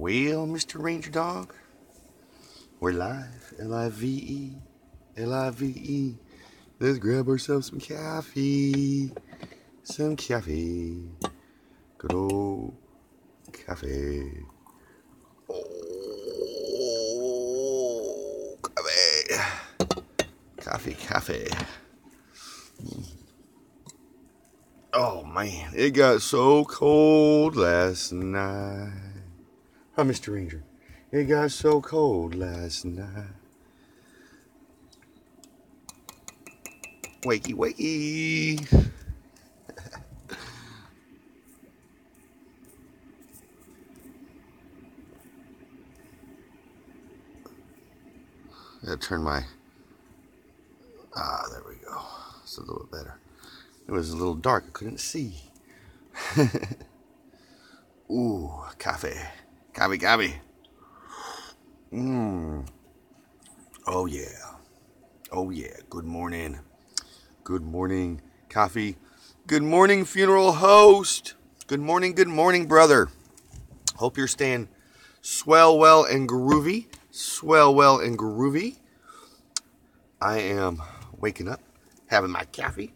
Well, Mr. Ranger Dog, we're live. L-I-V-E. L-I-V-E. Let's grab ourselves some coffee. Some coffee. Good old coffee. Oh, coffee. Coffee. Oh, man. It got so cold last night. Huh, Mr. Ranger? It got so cold last night. Wakey. Gotta turn my... there we go. It's a little bit better. It was a little dark. I couldn't see. Ooh, coffee. Coffee. Oh, yeah. Good morning. Coffee. Good morning, funeral host. Good morning, brother. Hope you're staying swell, well, and groovy. I am waking up, having my coffee.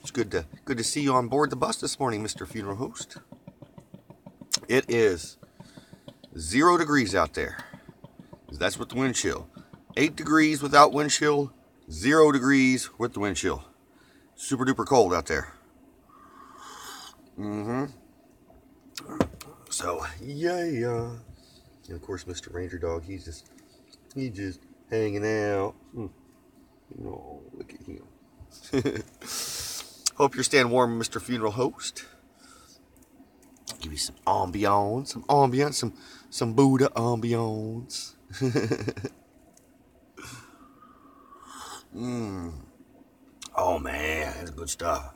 It's good to see you on board the bus this morning, Mr. Funeral Host. It is 0 degrees out there. That's with the wind chill. 8 degrees without wind chill. 0 degrees with the wind chill. Super duper cold out there. So, yeah. And of course, Mr. Ranger Dog, he's just hanging out. Oh, look at him. Hope you're staying warm, Mr. Funeral Host. Give you some ambiance, some Buddha ambiance. Oh man, that's good stuff.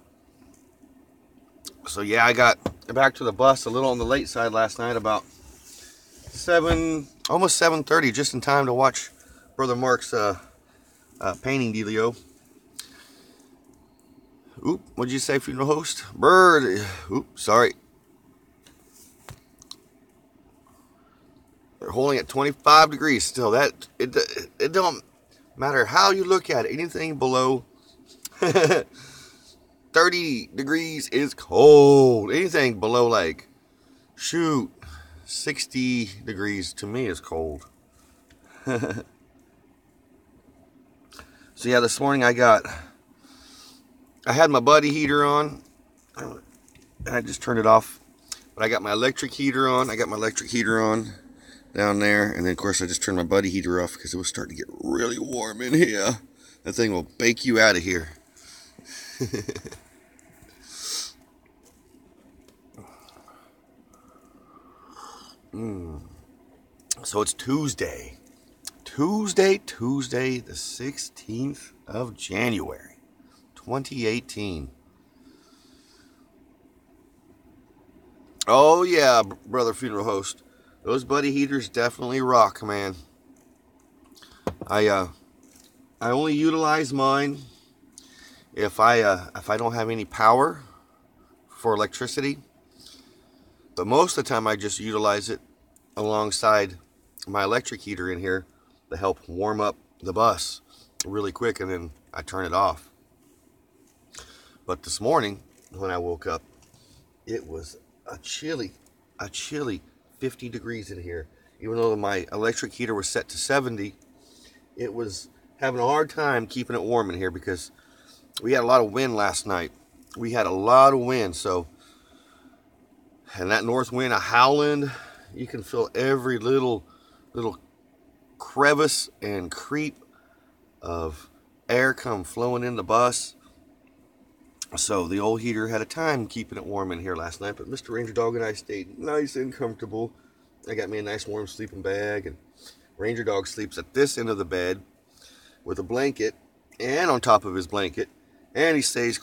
So yeah, I got back to the bus a little on the late side last night, about almost 7:30, just in time to watch Brother Mark's painting dealio. Oop, what'd you say, Funeral Host? Bird. Oop, sorry. They're holding at 25 degrees still. That it don't matter how you look at it. Anything below 30 degrees is cold. Anything below 60 degrees to me is cold. So yeah, this morning I had my buddy heater on, and I just turned it off. But I got my electric heater on. Down there, and then of course I just turned my buddy heater off because it was starting to get really warm in here. That thing will bake you out of here. So it's Tuesday, the 16th of January, 2018. Oh yeah, Brother Funeral Host. Those buddy heaters definitely rock, man. I only utilize mine if I don't have any power for electricity. But most of the time I just utilize it alongside my electric heater in here to help warm up the bus really quick, and then I turn it off. But this morning when I woke up, it was a chilly 50 degrees in here. Even though my electric heater was set to 70, it was having a hard time keeping it warm in here because we had a lot of wind last night. So, and that north wind howling, you can feel every little crevice and creep of air come flowing in the bus. So the old heater had a time keeping it warm in here last night, but Mr. Ranger Dog and I stayed nice and comfortable. I got me a nice warm sleeping bag, and Ranger Dog sleeps at this end of the bed with a blanket, and on top of his blanket, and he says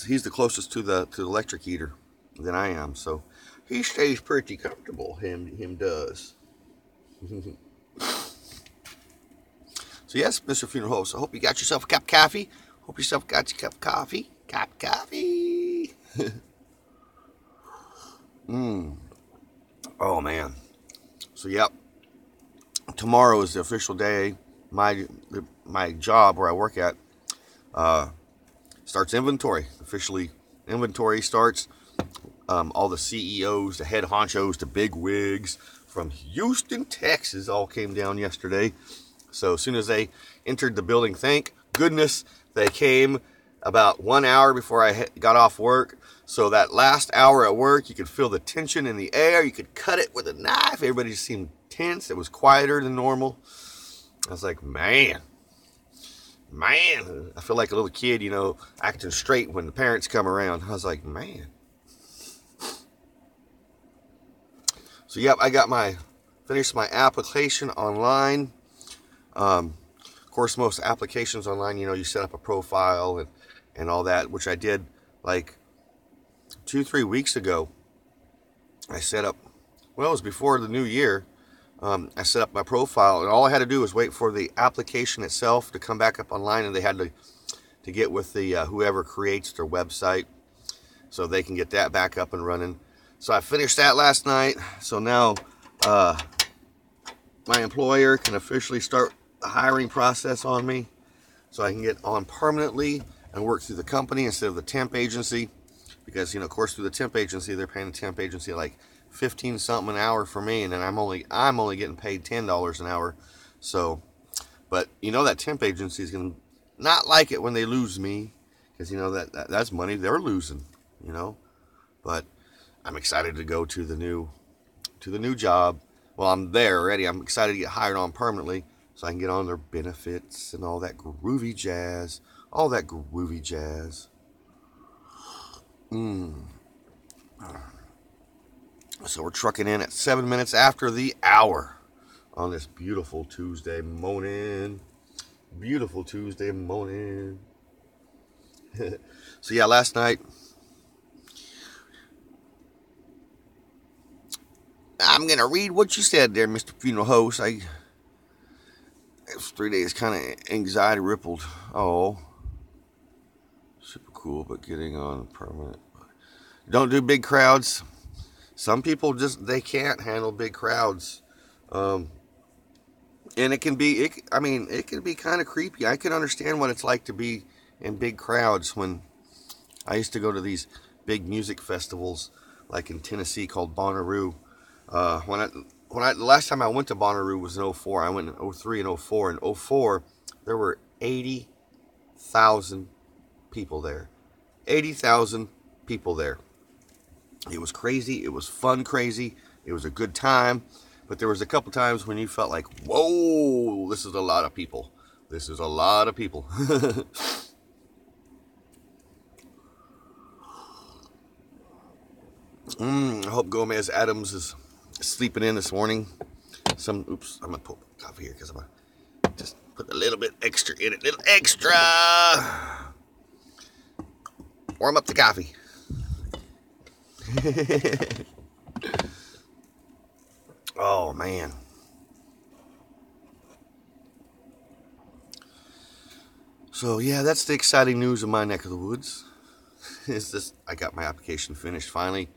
he's the closest to the electric heater than I am, so he stays pretty comfortable. Him does. So yes, Mr. Funeral Host, I hope you got yourself a cup of coffee. Oh man, So yep, tomorrow is the official day. My job where I work at starts inventory. Officially, inventory starts. All the CEOs, the head honchos, the big wigs from Houston, Texas, all came down yesterday. So as soon as they entered the building, thank goodness they came about 1 hour before I got off work. So that last hour at work, you could feel the tension in the air. You could cut it with a knife. Everybody just seemed tense. It was quieter than normal. I was like, man, I feel like a little kid, acting straight when the parents come around. I was like, man. So yep, I got finished my application online. Of course, most applications online, you set up a profile and all that, which I did like 2-3 weeks ago. I set up, well, it was before the new year. I set up my profile, and all I had to do was wait for the application itself to come back up online, and they had to get with the whoever creates their website so they can get that back up and running. So I finished that last night. So now my employer can officially start the hiring process on me, so I can get on permanently and work through the company instead of the temp agency. Because of course, through the temp agency, they're paying the temp agency like 15 something an hour for me, and then I'm only getting paid $10 an hour. So, but that temp agency is gonna not like it when they lose me, because that's money they're losing. But I'm excited to go to the new job. Well, I'm there already. I'm excited to get hired on permanently, so I can get on their benefits and all that groovy jazz. All that groovy jazz. So we're trucking in at 7 minutes after the hour on this beautiful Tuesday morning. Beautiful Tuesday morning. So yeah, last night, I'm going to read what you said there, Mr. Funeral Host. It was 3 days kind of anxiety rippled. Oh, super cool, but getting on permanent. Don't do big crowds. Some people they can't handle big crowds. And it can be kind of creepy. I can understand what it's like to be in big crowds. When I used to go to these big music festivals, like in Tennessee called Bonnaroo. The last time I went to Bonnaroo was in 2004. I went in 2003 and 2004. In 2004, there were 80,000 people there. 80,000 people there. It was crazy. It was fun crazy. It was a good time. But there was a couple times when you felt like, whoa, this is a lot of people. This is a lot of people. I hope Gomez Adams is sleeping in this morning. I'm going to put coffee here because I'm going to just put a little bit extra in it. Little extra. Warm up the coffee. Oh, man. So, yeah, that's the exciting news in my neck of the woods. I got my application finished finally.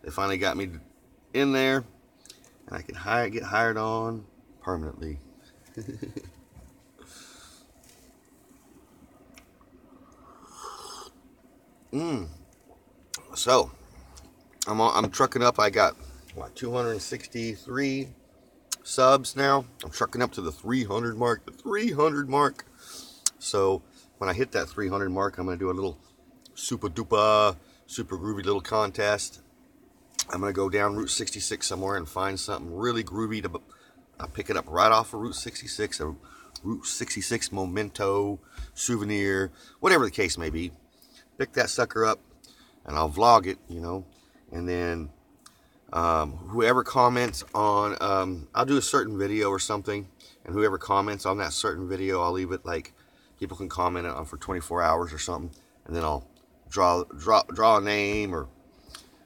They finally got me in there, and I can get hired on permanently. So, I'm trucking up. I got 263 subs now. I'm trucking up to the 300 mark. The 300 mark. So when I hit that 300 mark, I'm gonna do a little super duper, super groovy little contest. I'm gonna go down Route 66 somewhere and find something really groovy to pick it up right off of Route 66. A Route 66 memento, souvenir, whatever the case may be. Pick that sucker up, and I'll vlog it, and then whoever comments on, I'll do a certain video or something, and whoever comments on that certain video, I'll leave it like people can comment on for 24 hours or something, and then I'll draw a name,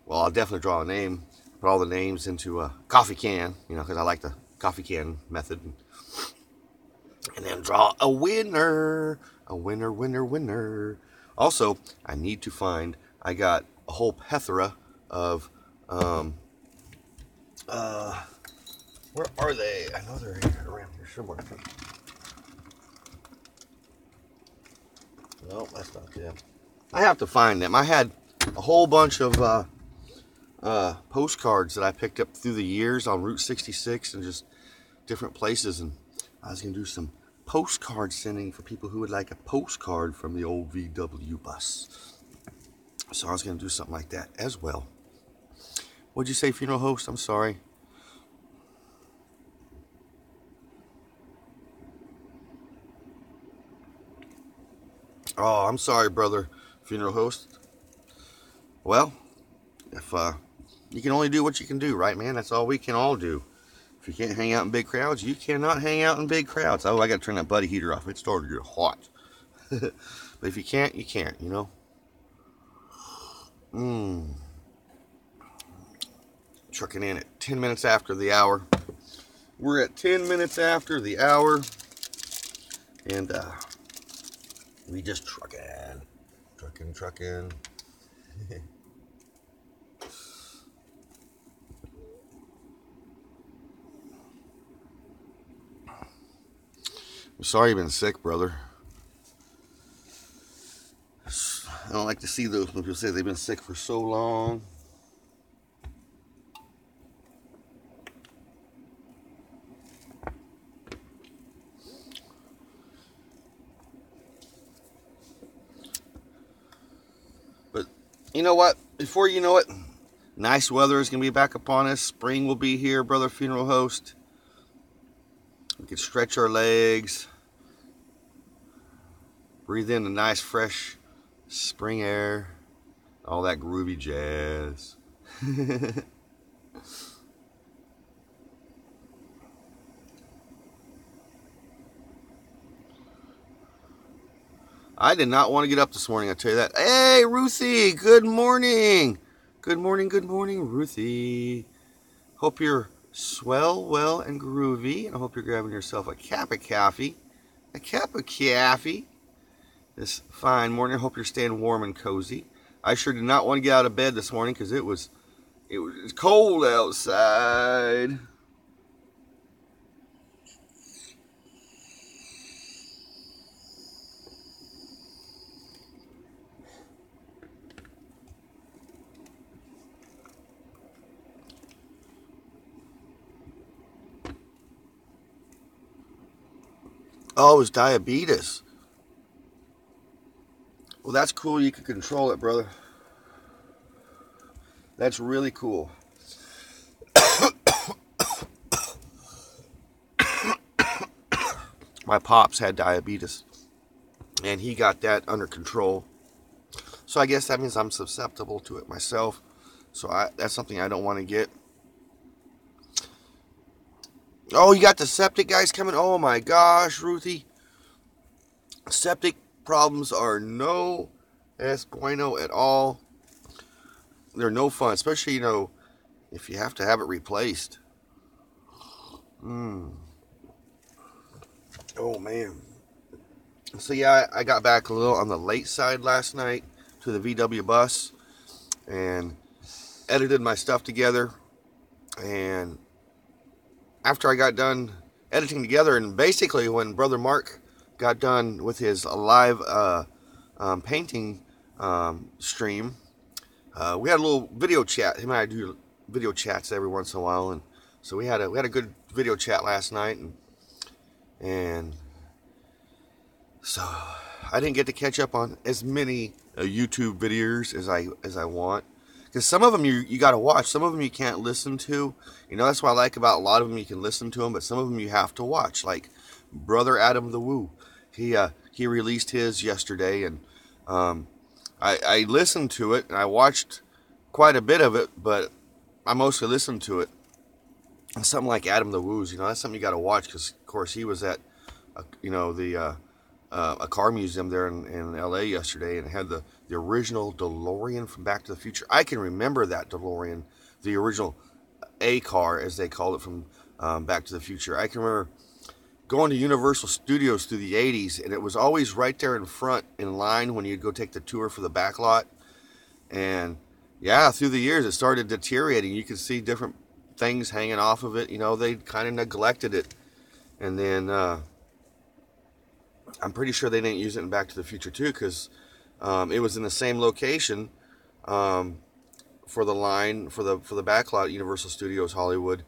I'll definitely draw a name, put all the names into a coffee can, because I like the coffee can method, and then draw a winner. Also, I need to find, I got a whole plethora of Where are they? I know they're here, around here somewhere. No, that's not them. I have to find them. I had a whole bunch of postcards that I picked up through the years on Route 66 and just different places, and I was going to do some postcard sending for people who would like a postcard from the old VW bus. So I was going to do something like that as well. What'd you say, funeral host? I'm sorry. Oh, I'm sorry, brother, funeral host. Well, if you can only do what you can do, right, man? That's all we can all do. If you can't hang out in big crowds, you cannot hang out in big crowds. Oh, I got to turn that buddy heater off. It started to get hot. But if you can't, you can't, you know? Trucking in at 10 minutes after the hour. We're at 10 minutes after the hour. And we just trucking. I'm sorry you've been sick, brother. I don't like to see those when people say they've been sick for so long. But you know what? Before you know it, nice weather is going to be back upon us. Spring will be here, brother funeral host. We can stretch our legs. Breathe in the nice, fresh spring air. All that groovy jazz. I did not want to get up this morning, I tell you that. Hey, Ruthie, good morning. Good morning, Ruthie. Hope you're swell, well, and groovy. And I hope you're grabbing yourself a cup of coffee. A cup of coffee. This fine morning. I hope you're staying warm and cozy. I sure did not want to get out of bed this morning because it was cold outside. Oh, it was diabetes. Well, that's cool. You can control it, brother. That's really cool. My pops had diabetes, and he got that under control. So I guess that means I'm susceptible to it myself. So that's something I don't want to get. Oh, you got the septic guys coming? Oh my gosh, Ruthie. Septic problems are no es bueno at all. They're no fun, especially, if you have to have it replaced. Oh, man. So, yeah, I got back a little on the late side last night to the VW bus and edited my stuff together. And after I got done editing together, and basically when Brother Mark got done with his live painting stream, we had a little video chat. Him and I do video chats every once in a while, and so we had a good video chat last night, and so I didn't get to catch up on as many YouTube videos as I want, because some of them you got to watch, some of them you can't listen to. That's what I like about a lot of them. You can listen to them, but some of them you have to watch. Like Brother Adam the Woo, he released his yesterday, and I listened to it and I watched quite a bit of it, but I mostly listened to it. And something like Adam the Woo's, that's something you got to watch, because of course he was at a car museum there in LA yesterday, and had the original DeLorean from Back to the Future. I can remember that DeLorean, the original A car as they called it from Back to the Future. I can remember going to Universal Studios through the 80s, and it was always right there in front in line when you'd go take the tour for the back lot. And yeah, through the years it started deteriorating. You could see different things hanging off of it. They kind of neglected it. And then I'm pretty sure they didn't use it in Back to the Future 2 because it was in the same location for the line for the backlot at Universal Studios Hollywood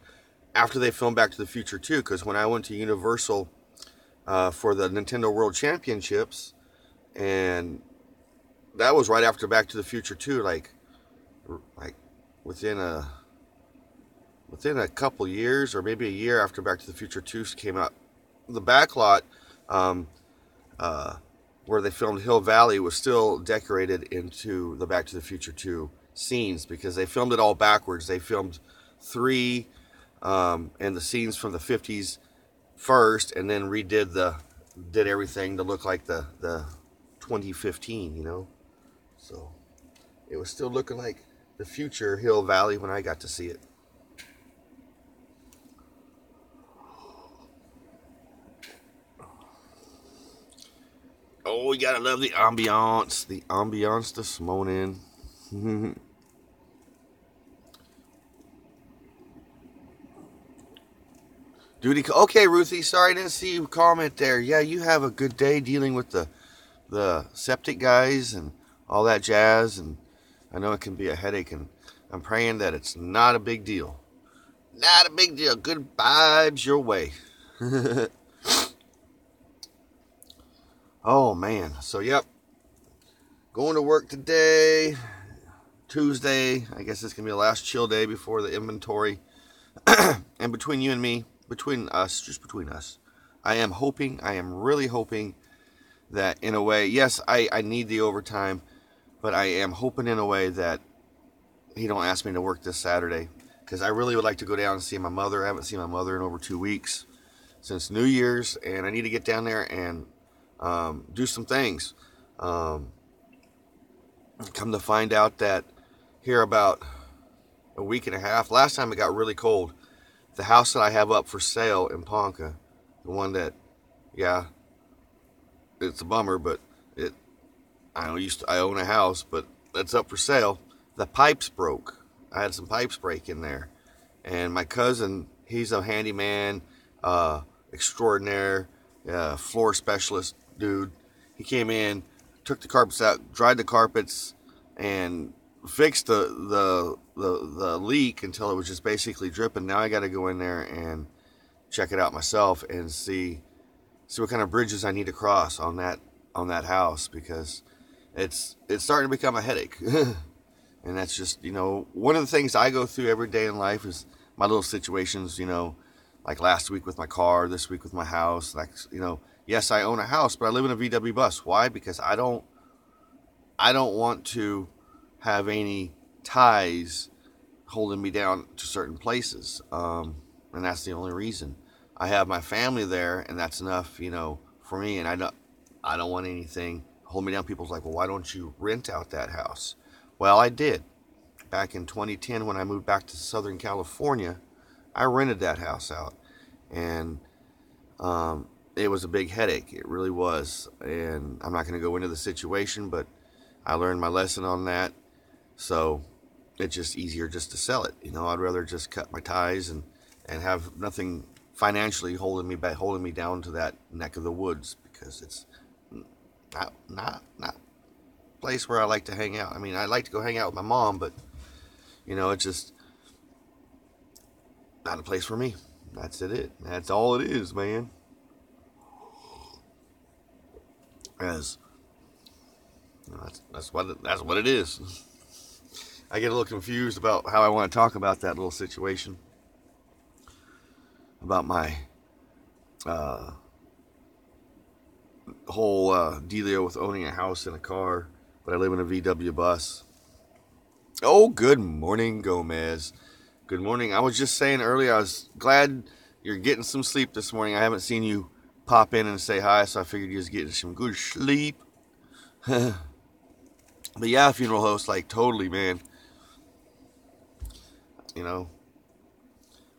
after they filmed Back to the Future 2. Because when I went to Universal for the Nintendo World Championships, and that was right after Back to the Future 2, like within a couple years, or maybe a year after Back to the Future 2 came out. The backlot where they filmed Hill Valley was still decorated into the Back to the Future 2 scenes because they filmed it all backwards. They filmed 3 and the scenes from the 50s first, and then did everything to look like the 2015, So it was still looking like the future Hill Valley when I got to see it. Oh, we gotta love the ambiance. The ambiance this morning. Duty. Okay, Ruthie. Sorry I didn't see you comment there. Yeah, you have a good day dealing with the septic guys and all that jazz. And I know it can be a headache. And I'm praying that it's not a big deal. Not a big deal. Good vibes your way. Oh, man. So, yep. Going to work today. Tuesday. I guess it's going to be the last chill day before the inventory. And between you and me, between us, I am really hoping that in a way, yes, I need the overtime, but I am hoping in a way that he don't ask me to work this Saturday. Because I really would like to go down and see my mother. I haven't seen my mother in over 2 weeks since New Year's. And I need to get down there and do some things. Come to find out that here about a week and a half, last time it got really cold, the house that I have up for sale in Ponca, the one that, yeah, it's a bummer, but I own a house, but it's up for sale. The pipes broke. I had some pipes break in there, and my cousin, he's a handyman extraordinaire, floor specialist dude. He came in, took the carpets out, dried the carpets, and fixed the leak until it was just basically dripping. Now I got to go in there and check it out myself and see what kind of bridges I need to cross on that house, because it's starting to become a headache. And that's just, one of the things I go through every day in life is my little situations, like last week with my car, this week with my house. Like, yes, I own a house, but I live in a VW bus. Why? Because I don't want to have any ties holding me down to certain places. And that's the only reason. I have my family there, and that's enough, for me. And I don't want anything hold me down. People's like, well, why don't you rent out that house? Well, I did. Back in 2010, when I moved back to Southern California, I rented that house out. And it was a big headache. It really was. And I'm not going to go into the situation, but I learned my lesson on that. So it's just easier just to sell it. I'd rather just cut my ties and have nothing financially holding me down to that neck of the woods, because it's not place where I like to hang out. I mean, I like to go hang out with my mom, but it's just not a place for me. That's it. That's all it is, man. That's what it is. I get a little confused about how I want to talk about that little situation, about my whole dealio with owning a house and a car, but I live in a VW bus. Oh, good morning, Gomez. Good morning. I was just saying earlier, I was glad you're getting some sleep this morning. I haven't seen you pop in and say hi, so I figured you was getting some good sleep. But yeah, funeral host, like, totally, man.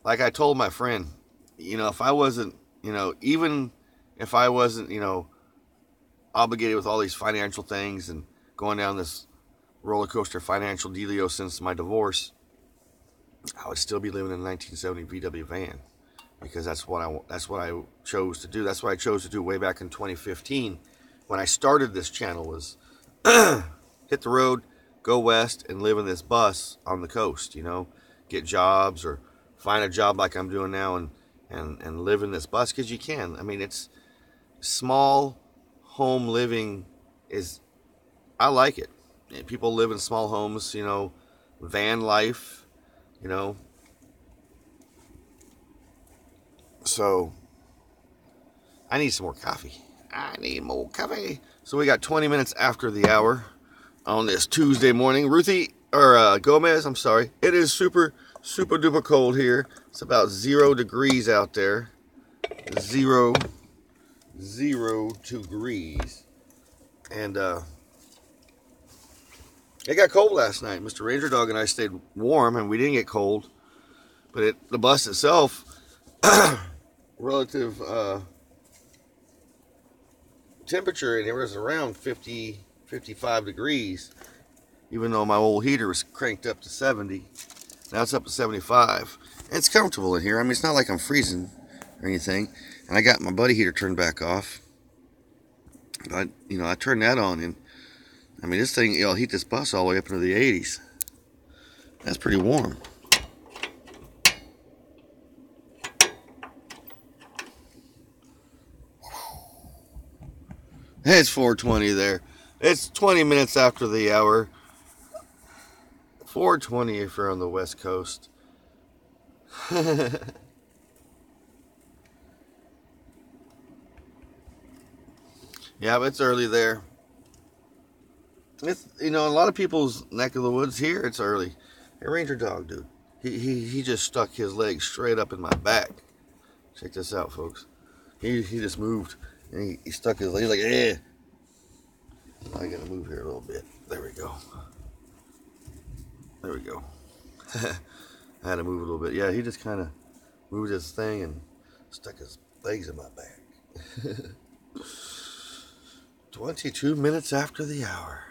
Like I told my friend, if I wasn't, even if I wasn't, obligated with all these financial things and going down this roller coaster financial dealio since my divorce, I would still be living in a 1970 VW van, because that's what I chose to do. That's what I chose to do way back in 2015 when I started this channel, was hit the road, go west, and live in this bus on the coast. Get jobs or find a job like I'm doing now, and live in this bus, because you can. I mean, it's small home living is, I like it. People live in small homes, van life, you know. So I need some more coffee. I need more coffee. So we got 20 minutes after the hour on this Tuesday morning. Ruthie, or Gomez, I'm sorry. It is super, super duper cold here. It's about 0 degrees out there. 0 degrees. And it got cold last night. Mr. Ranger Dog and I stayed warm, and we didn't get cold. But the bus itself, relative temperature, and it was around 50, 55 degrees, even though my old heater was cranked up to 70. Now it's up to 75. And it's comfortable in here. I mean, it's not like I'm freezing or anything. And I got my buddy heater turned back off. But, I turned that on, and I mean, this thing, it'll heat this bus all the way up into the 80s. That's pretty warm. It's 4:20 there. It's 20 minutes after the hour. 4:20 if you're on the West Coast. Yeah, but it's early there. It's, a lot of people's neck of the woods here, it's early. Hey, Ranger Dog, dude. He just stuck his leg straight up in my back. Check this out, folks. He just moved, and he stuck his leg. He's like, eh. I gotta move here a little bit. There we go. There we go. I had to move a little bit. Yeah, he just kind of moved his thing and stuck his legs in my back. 22 minutes after the hour.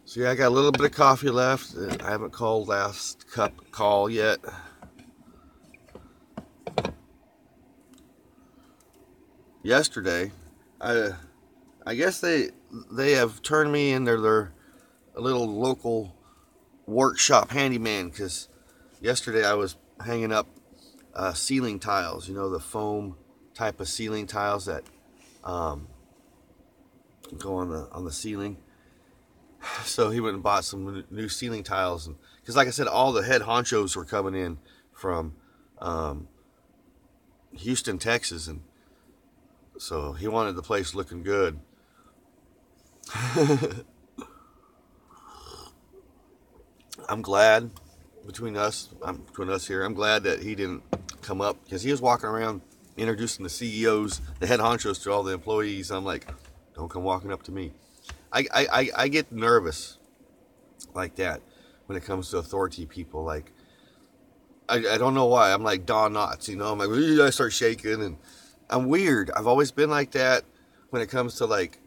So yeah, I got a little bit of coffee left. I haven't called last cup call yet. Yesterday, I guess they have turned me into their little local workshop handyman, because yesterday I was hanging up ceiling tiles, the foam type of ceiling tiles that go on the ceiling. So he went and bought some new ceiling tiles, and because, like I said, all the head honchos were coming in from Houston, Texas, and so he wanted the place looking good. I'm glad between us here. I'm glad that he didn't come up, because he was walking around introducing the CEOs, the head honchos, to all the employees. I'm like, don't come walking up to me. I get nervous like that when it comes to authority people. Like, I don't know why. I'm like Don Knotts, I'm like, I start shaking, and I'm weird. I've always been like that when it comes to like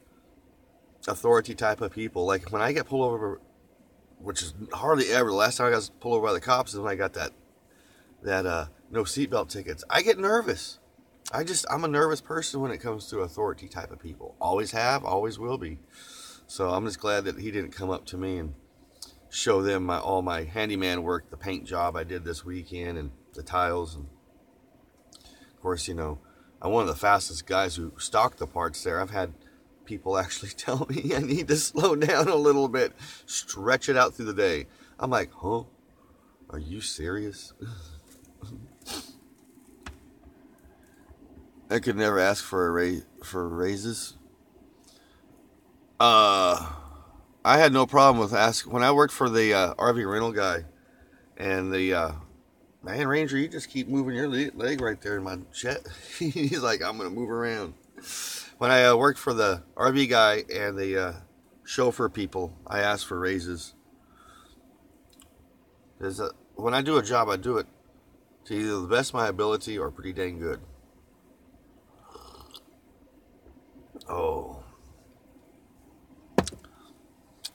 authority type of people. Like when I get pulled over, which is hardly ever. The last time I got pulled over by the cops is when I got that no seatbelt tickets. I get nervous. I'm a nervous person when it comes to authority type of people. Always have, always will be. So I'm just glad that he didn't come up to me and show them all my handyman work, the paint job I did this weekend, and the tiles. And of course, I'm one of the fastest guys who stock the parts there. I've had people actually tell me I need to slow down a little bit, stretch it out through the day. I'm like, huh? Are you serious? I could never ask for raises. I had no problem with asking when I worked for the RV rental guy, and the man, Ranger, you just keep moving your leg right there in my chest. He's like, I'm gonna move around. When I worked for the RV guy and the chauffeur people, I asked for raises. When I do a job, I do it to either the best of my ability or pretty dang good. Oh.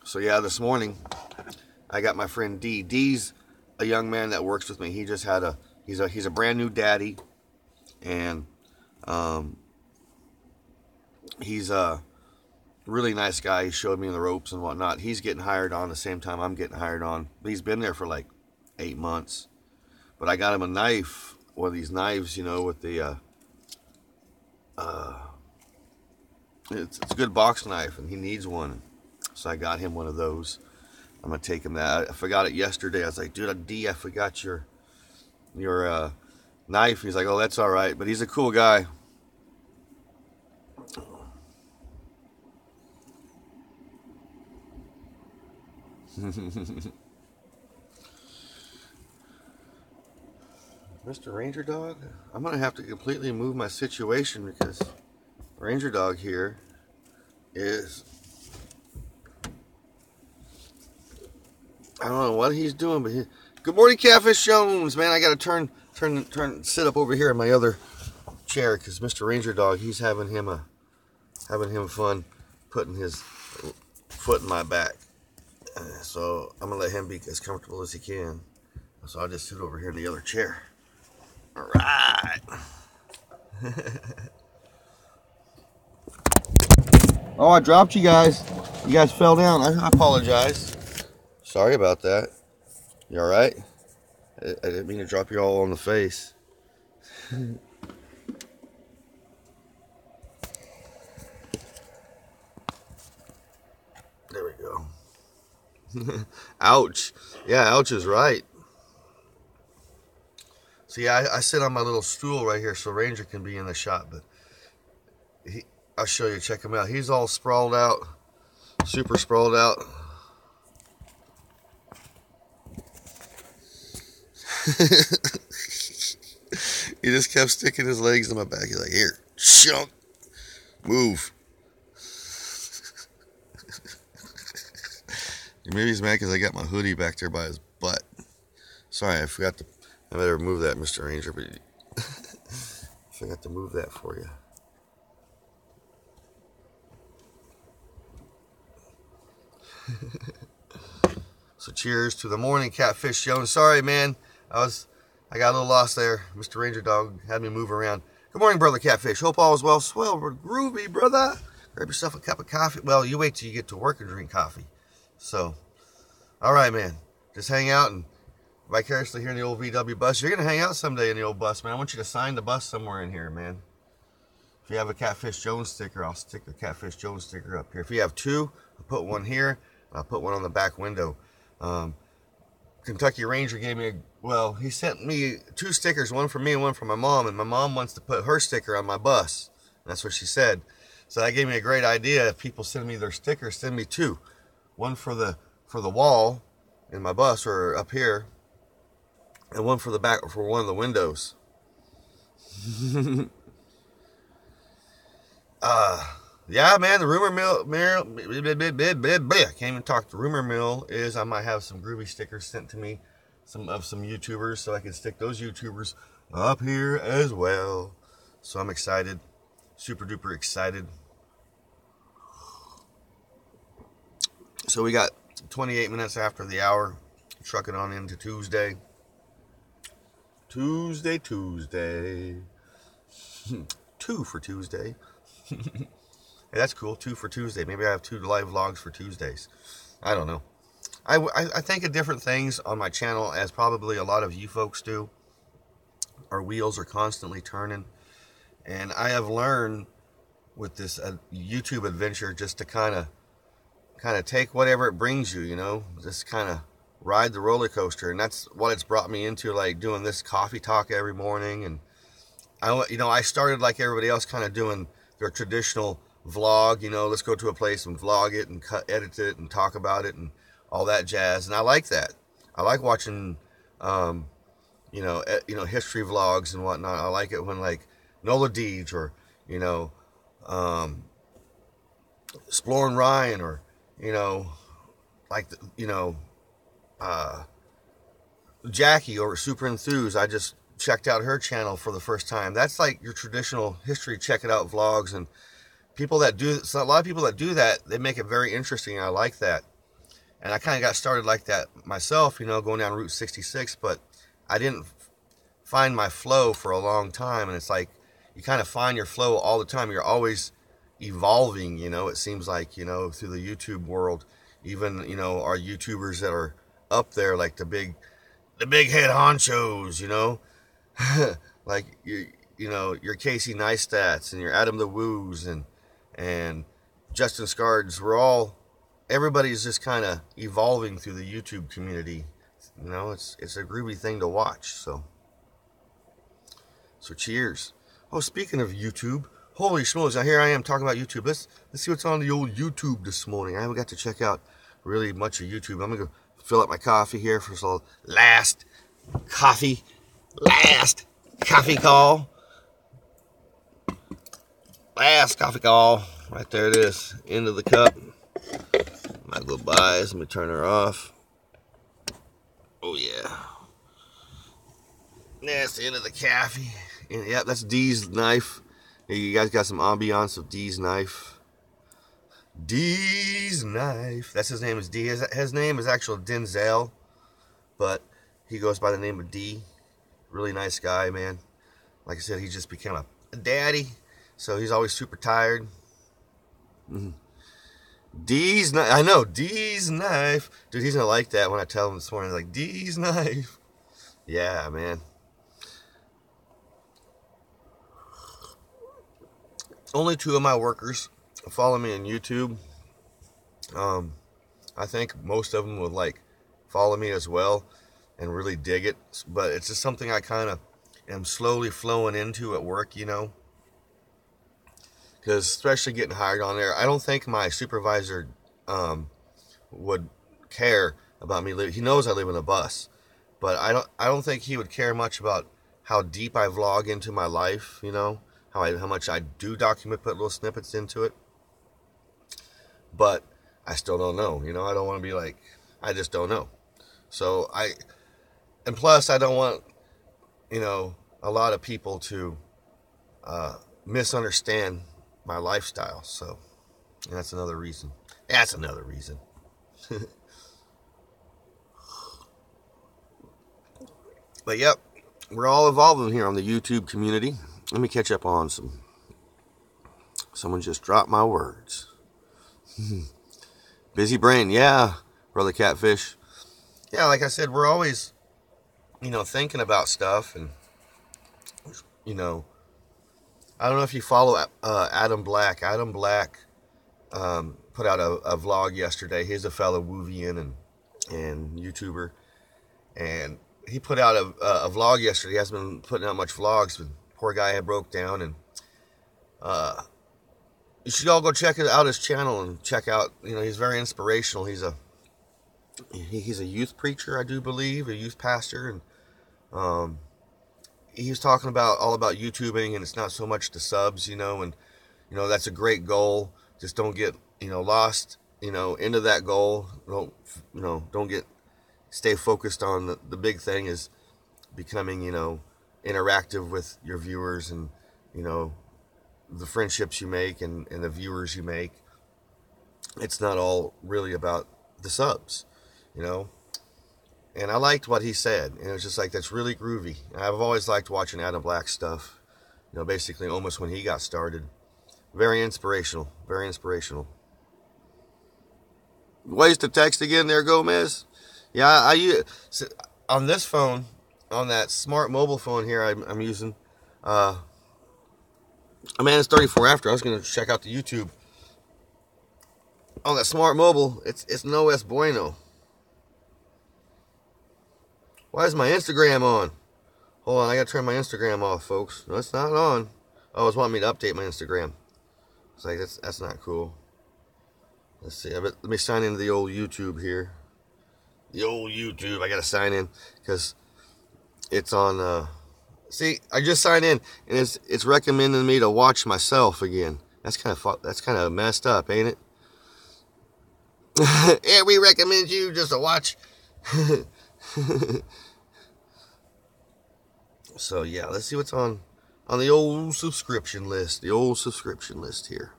So yeah, this morning I got my friend D. D's a young man that works with me. He just had he's a brand new daddy, and he's a really nice guy. He showed me the ropes and whatnot. He's getting hired on the same time I'm getting hired on. He's been there for like 8 months. But I got him a knife, one of these knives, with the it's a good box knife, and he needs one. So I got him one of those. I'm gonna take him that. I forgot it yesterday. I was like, dude, D, I forgot your knife. He's like, oh, that's all right. But he's a cool guy. Mr. Ranger Dog, I'm gonna have to completely move my situation because Ranger Dog here is, I don't know what he's doing, but good morning, Catfish Jones, man. I gotta sit up over here in my other chair because Mr. Ranger Dog, he's having him fun putting his foot in my back. So I'm gonna let him be as comfortable as he can. So I'll just sit over here in the other chair. All right. Oh, I dropped you guys. You guys fell down. I apologize. Sorry about that. You all right? I didn't mean to drop you all on the face. There we go. Ouch. Yeah, ouch is right. See, I sit on my little stool right here so Ranger can be in the shot, but I'll show you, check him out. He's all sprawled out, super sprawled out. He just kept sticking his legs in my back. He's like, here, chunk, move. Maybe he's mad because I got my hoodie back there by his butt. Sorry, I better move that, Mr. Ranger, but I forgot to move that for you. So cheers to the morning, Catfish Jones. Sorry, man. I got a little lost there. Mr. Ranger Dog had me move around. Good morning, brother Catfish. Hope all is well. Swell, groovy, brother. Grab yourself a cup of coffee. Well, you wait till you get to work and drink coffee. So, all right, man. Just hang out and vicariously here in the old VW bus. You're going to hang out someday in the old bus, man. I want you to sign the bus somewhere in here, man. If you have a Catfish Jones sticker, I'll stick the Catfish Jones sticker up here. If you have two, I'll put one here. I'll put one on the back window. Kentucky Ranger gave me he sent me 2 stickers, one for me and one for my mom, and my mom wants to put her sticker on my bus. That's what she said. So that gave me a great idea. If people send me their stickers, send me 2. One for the wall in my bus or up here, and one for the back for one of the windows. Yeah, man, the rumor mill, I can't even talk. The rumor mill is I might have some groovy stickers sent to me, some YouTubers, so I can stick those YouTubers up here as well. So I'm excited, super duper excited. So we got 28 minutes after the hour, trucking on into Tuesday. Tuesday. 2 for Tuesday. Hey, that's cool. 2 for Tuesday. Maybe I have 2 live vlogs for Tuesdays. I don't know. I think of different things on my channel, as probably a lot of you folks do. Our wheels are constantly turning. And I have learned with this YouTube adventure just to kind of take whatever it brings you, just kind of ride the roller coaster. And that's what it's brought me into, like doing this coffee talk every morning. And I started like everybody else, kind of doing their traditional vlog, let's go to a place and vlog it and edit it and talk about it and all that jazz. And I like that. I like watching, history vlogs and whatnot. I like it when like Nola Deej or, Exploring Ryan or, Jackie over Super Enthused. I just checked out her channel for the first time. That's like your traditional history, check it out vlogs. And a lot of people that do that, they make it very interesting. I like that. And I kind of got started like that myself, you know, going down Route 66, but I didn't find my flow for a long time. And it's like you kind of find your flow all the time. You're always evolving, you know, it seems like, you know, through the YouTube world. Even, you know, our YouTubers that are up there, like the big head honchos, you know, like you know, your Casey Neistats and your Adam the Woos and Justin Scards. Everybody's just kind of evolving through the YouTube community. You know, it's a groovy thing to watch. So cheers. Oh, speaking of YouTube, holy schmoes! Now here I am talking about YouTube. Let's see what's on the old YouTube this morning. I haven't got to check out really much of YouTube. I'm gonna go fill up my coffee here for the last coffee call. Last coffee call. Right there it is. Into the cup. My little buys. Let me turn her off. Oh yeah. That's the end of the coffee. And yep, that's Dee's knife. You guys got some ambiance of Dee's knife. Dee's knife. That's his name is D. His name is actual Denzel, but he goes by the name of D. Really nice guy, man. Like I said, he just became a daddy, so he's always super tired. Dee's knife. I know, Dee's knife. Dude, he's gonna like that when I tell him this morning, like, Dee's knife. Yeah, man. Only 2 of my workers follow me on YouTube. I think most of them would like follow me as well and really dig it, but it's just something I kind of am slowly flowing into at work, you know, because especially getting hired on there, I don't think my supervisor would care about me. He knows I live in a bus, but I don't think he would care much about how deep I vlog into my life, you know, how much I do document, put little snippets into it. But I still don't know, you know. I don't want to be like, I just don't know. So and plus I don't want, you know, a lot of people to misunderstand my lifestyle. So that's another reason. But yep, we're all evolving here on the YouTube community. Let me catch up on someone just dropped my words. Busy brain, yeah, Brother Catfish. Yeah, like I said, we're always, you know, thinking about stuff. And, you know, I don't know if you follow Adam Black. Adam Black put out a vlog yesterday. He's a fellow Woovian and YouTuber. And he put out a vlog yesterday. He hasn't been putting out much vlogs, but poor guy had broke down. And you should all go check out his channel and check out, you know, he's very inspirational. He's a youth preacher, I do believe, a youth pastor. And he was talking all about YouTubing, and it's not so much the subs, you know, and, you know, that's a great goal. Just don't get, you know, lost, you know, into that goal. Stay focused on the big thing is becoming, you know, interactive with your viewers and, you know, the friendships you make and the viewers you make. It's not all really about the subs, you know. And I liked what he said, and it was just like, that's really groovy. I've always liked watching Adam Black stuff, you know, basically almost when he got started. Very inspirational, very inspirational. Ways to text again there, Gomez. Yeah, I on this phone, on that smart mobile phone here I'm using, man, it's 34 after. I was going to check out the YouTube. On that smart mobile, it's no es bueno. Why is my Instagram on? Hold on, I got to turn my Instagram off, folks. No, it's not on. Oh, it's wanting me to update my Instagram. It's like, that's not cool. Let's see. Let me sign into the old YouTube here. The old YouTube. I got to sign in because it's on... See, I just signed in, and it's recommending me to watch myself again. That's kind of messed up, ain't it? Yeah, we recommend you just to watch. So yeah, let's see what's on the old subscription list. The old subscription list here.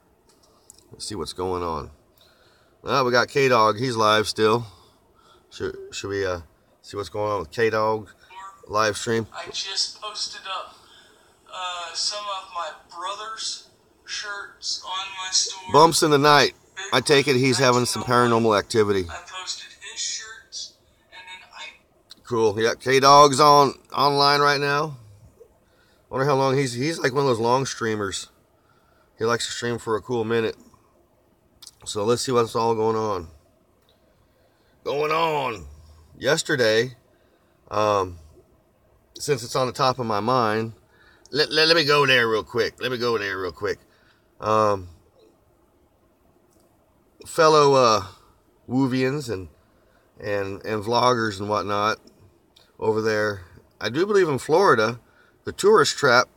Let's see what's going on. Well, we got K-Dog. He's live still. Should we see what's going on with K-Dog live stream? I just posted up some of my brother's shirts on my store. Bumps in the night. I take it he's having some paranormal activity. I posted his shirts, and then Cool. Yeah, K-Dog's online right now. Wonder how long he's like one of those long streamers. He likes to stream for a cool minute. So let's see what's all going on. Yesterday, since it's on the top of my mind, let me go there real quick. Fellow Woovians and vloggers and whatnot over there, I do believe in Florida, the Tourist Trap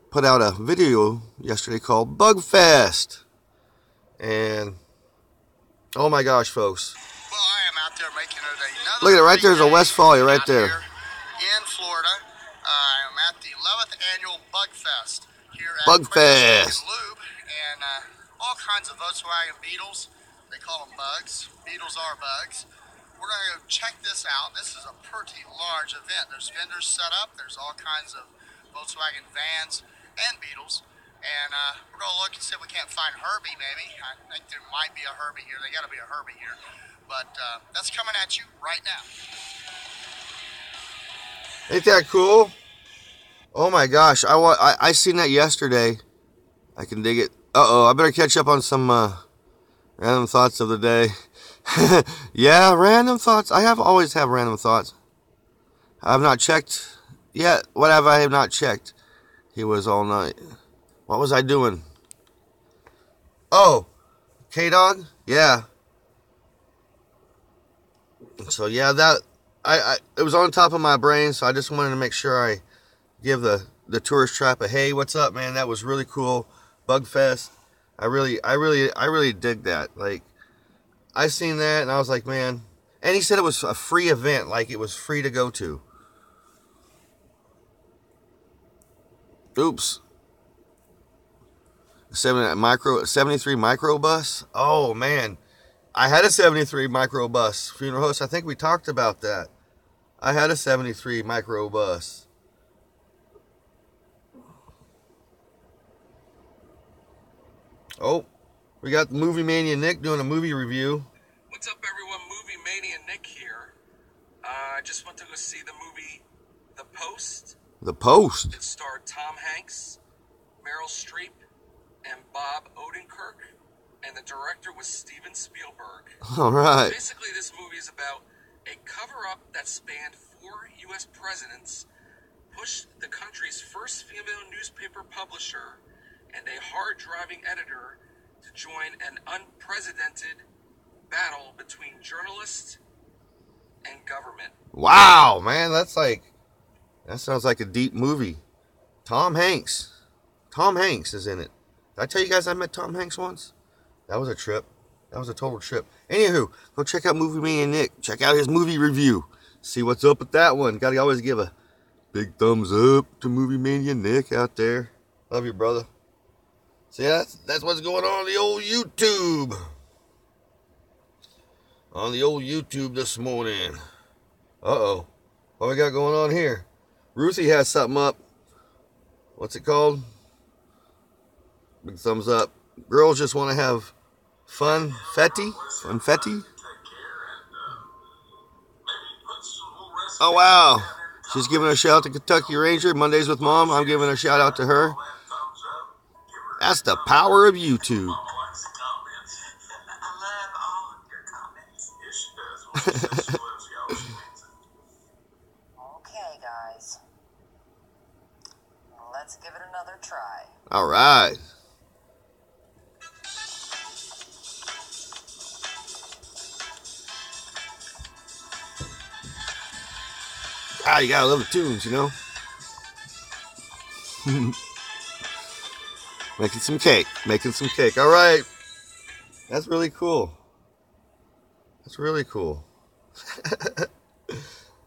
put out a video yesterday called Bugfest. And oh my gosh, folks. Well, I am out there making it another. Look at it, right there's a Westfalia right there. In Florida, I am at the 11th annual Bugfest here at Bugfest. Lube, and all kinds of Volkswagen Beetles. They call them bugs. Beetles are bugs. We're going to go check this out. This is a pretty large event. There's vendors set up. There's all kinds of Volkswagen vans and Beetles. And we're going to look and see if we can't find Herbie, maybe. I think there might be a Herbie here. They got to be a Herbie here. But that's coming at you right now. Ain't that cool? Oh my gosh, I seen that yesterday. I can dig it. Uh-oh, I better catch up on some random thoughts of the day. Yeah, random thoughts. I always have random thoughts. I have not checked yet. What have I not checked? He was all night. What was I doing? Oh, K-Dog? Yeah. So yeah, that it was on top of my brain, so I just wanted to make sure I give the Tourist Trap a hey, what's up, man? That was really cool. Bugfest. I really dig that. Like, I seen that and I was like, man. And he said it was a free event, like it was free to go to. Oops. 73 microbus. Oh man, I had a 73 microbus. Funeral host. I think we talked about that. I had a 73 microbus. Oh, we got Movie Mania Nick doing a movie review. What's up, everyone? Movie Mania Nick here. I just went to go see the movie The Post. The Post. It starred Tom Hanks, Meryl Streep, and Bob Odenkirk, and the director was Steven Spielberg. All right. Basically, this movie is about a cover-up that spanned 4 U.S. presidents, pushed the country's first female newspaper publisher, and a hard-driving editor to join an unprecedented battle between journalists and government. Wow, man, that sounds like a deep movie. Tom Hanks is in it. Did I tell you guys I met Tom Hanks once? That was a trip. That was a total trip. Anywho, go check out Movie Mania Nick. Check out his movie review. See what's up with that one. Gotta always give a big thumbs up to Movie Mania Nick out there. Love you, brother. So yeah, that's what's going on the old YouTube. On the old YouTube this morning. Uh-oh. What we got going on here? Ruthie has something up. What's it called? Big thumbs up. Girls just want to have funfetti? Funfetti? Oh, wow. She's giving a shout out to Kentucky Ranger. Mondays with Mom. I'm giving a shout out to her. That's the power of YouTube. Okay, guys. Let's give it another try. All right. Ah, you gotta love the tunes, you know? Making some cake. All right. That's really cool.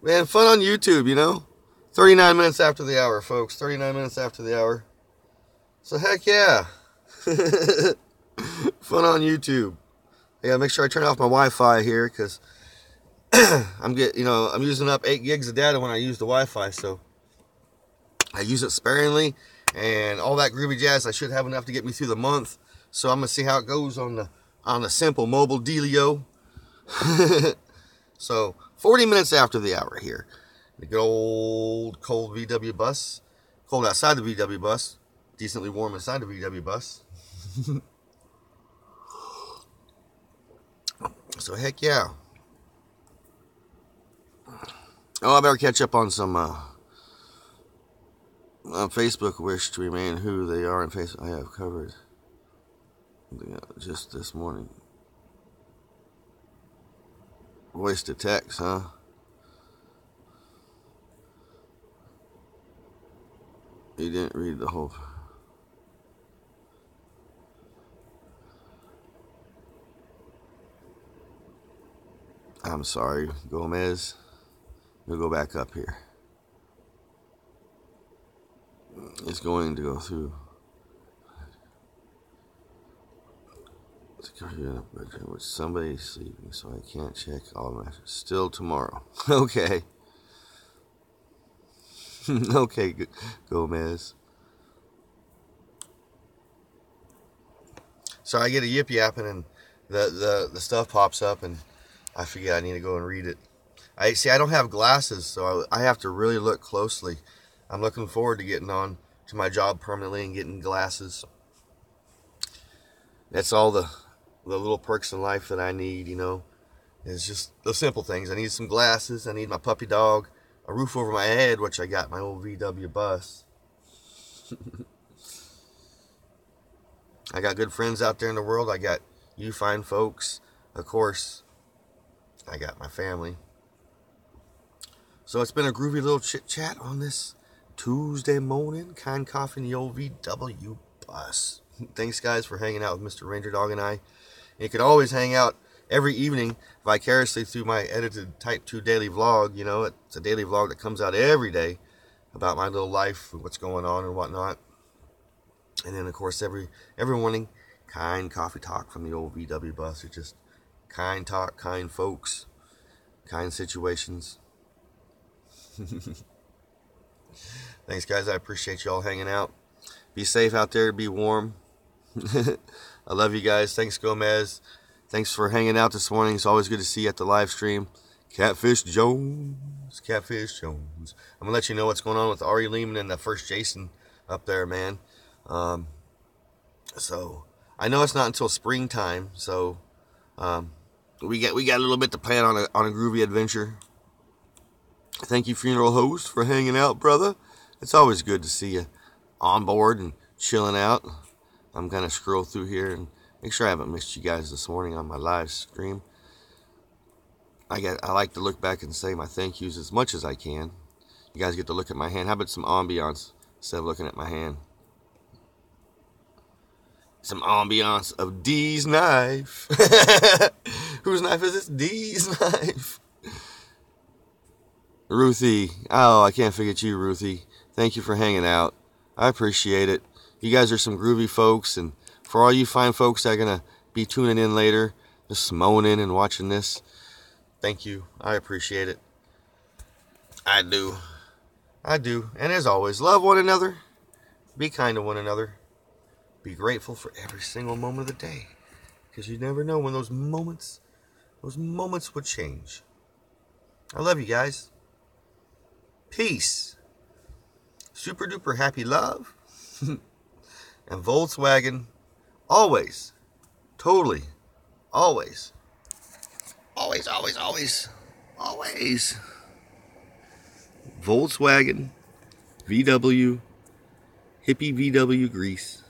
Man, fun on YouTube, you know? 39 minutes after the hour, folks. 39 minutes after the hour. So, heck yeah. Fun on YouTube. Yeah, make sure I turn off my Wi-Fi here because I'm using up 8 gigs of data when I use the Wi-Fi, so I use it sparingly, and all that groovy jazz. I should have enough to get me through the month. So I'm gonna see how it goes on the simple mobile dealio. So 40 minutes after the hour here, the good old cold VW bus, cold outside the VW bus, decently warm inside the VW bus. So heck yeah. Oh, I better catch up on some Facebook wish to remain who they are in Facebook. I have covered just this morning. Voice to text, huh? You didn't read the whole. I'm sorry, Gomez. We'll go back up here. It's going to go through. Which somebody's sleeping, so I can't check all my messages. Still tomorrow. Okay. Okay, Gomez. So I get a yip yapping and the stuff pops up and I forget I need to go and read it. I don't have glasses, so I have to really look closely. I'm looking forward to getting on to my job permanently and getting glasses. That's all the little perks in life that I need, It's just the simple things. I need some glasses. I need my puppy dog, a roof over my head, which I got my old VW bus. I got good friends out there in the world. I got you fine folks. Of course, I got my family. So it's been a groovy little chit-chat on this Tuesday morning. Kind Coffee in the old VW bus. Thanks, guys, for hanging out with Mr. Ranger Dog and I. And you can always hang out every evening vicariously through my edited Type 2 daily vlog. It's a daily vlog that comes out every day about my little life, what's going on and whatnot. And then, of course, every morning, kind coffee talk from the old VW bus. It's just kind talk, kind folks, kind situations. Thanks, guys. I appreciate you all hanging out. Be safe out there. Be warm. I love you guys. Thanks, Gomez. Thanks for hanging out this morning. It's always good to see you at the live stream. Catfish Jones. Catfish Jones. I'm going to let you know what's going on with Ari Lehman and the first Jason up there, man. So I know it's not until springtime. So we got a little bit to plan on a groovy adventure. Thank you, funeral host, for hanging out, brother. It's always good to see you on board and chilling out. I'm going to scroll through here and make sure I haven't missed you guys this morning on my live stream. I like to look back and say my thank yous as much as I can. You guys get to look at my hand. How about some ambiance instead of looking at my hand? Some ambiance of Dee's knife. Whose knife is this? Dee's knife. Ruthie. Oh, I can't forget you, Ruthie. Thank you for hanging out. I appreciate it. You guys are some groovy folks, and for all you fine folks that are going to be tuning in later, just moaning and watching this, thank you. I appreciate it. I do. And as always, love one another. Be kind to one another. Be grateful for every single moment of the day, because you never know when those moments would change. I love you guys. Peace. Super duper happy love. And Volkswagen, always, totally, always, Volkswagen, VW, hippie VW grease.